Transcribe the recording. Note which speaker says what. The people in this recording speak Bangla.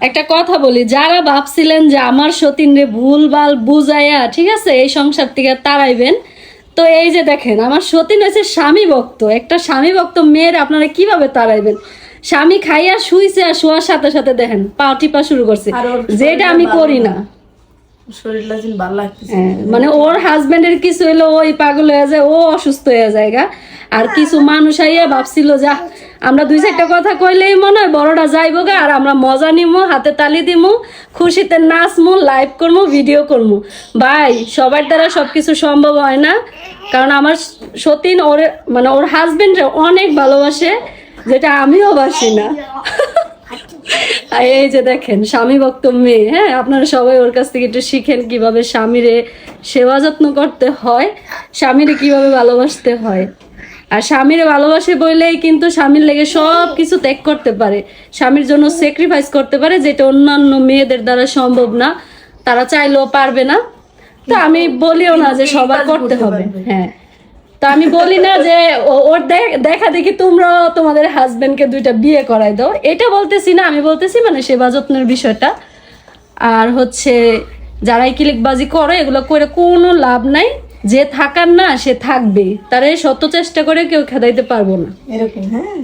Speaker 1: একটা কথা বলি, যারা ভাবছিলেন যে আমার সতীন রে ভুলভাল বুঝাইয়া ঠিক আছে এই সংসার থেকে তাড়াইবেন, তো এই যে দেখেন আমার সতীন হয়েছে স্বামী ভক্ত। একটা স্বামী ভক্ত মেয়ের আপনারা কিভাবে তাড়াইবেন? স্বামী খাইয়া শুইছে আর শোয়ার সাথে সাথে দেখেন পা টিপা শুরু করছে, যেটা আমি করি না।
Speaker 2: শরীরটা যেন ভালো লাগতেছে,
Speaker 1: মানে ওর হাজবেন্ডের কিছু হইলো ওই পাগল হয়ে যায়, ও অসুস্থ হয়ে যায় গা। আর কিছু মানুষ আইয়া ভাবছিল যা আমরা দুই চারটা কথা কইলেই মনে হয় বড়টা যাইব গা, আর আমরা মজা নিমু, হাতে তালি দিমু, খুশিতে নাচমু, লাইভ করবো, ভিডিও করবো। ভাই সবার দ্বারা সবকিছু সম্ভব হয় না, কারণ আমার সতীন ওর মানে ওর হাজবেন্ডে অনেক ভালোবাসে, যেটা আমিও বাসি না। আর এই যে দেখেন স্বামী ভক্ত মেয়ে, হ্যাঁ আপনারা সবাই ওর কাছ থেকে একটু শিখেন কিভাবে স্বামীরে সেবা যত্ন করতে হয়, স্বামীরে কিভাবে ভালোবাসতে হয়। আর স্বামীরে ভালোবাসে বলেই কিন্তু স্বামীর লেগে সব কিছু ত্যাগ করতে পারে, স্বামীর জন্য স্যাক্রিফাইস করতে পারে, যেটা অন্যান্য মেয়েদের দ্বারা সম্ভব না, তারা চাইলেও পারবে না। তো আমি বলিও না যে সবার করতে হবে, হ্যাঁ। তা আমি বলি না যে ওর দেখা দেখি তোমরাও তোমাদের হাজবেন্ডকে দুইটা বিয়ে করাই দাও, এটা বলতেছি না। আমি বলতেছি মানে সেবা যত্নের বিষয়টা। আর হচ্ছে যারাই ক্লিকবাজি করে এগুলো করে কোনো লাভ নাই, যে থাকার না সে থাকবেই, তারে শত চেষ্টা করে কেউ খেদাইতে পারবো না
Speaker 2: এরকম। হ্যাঁ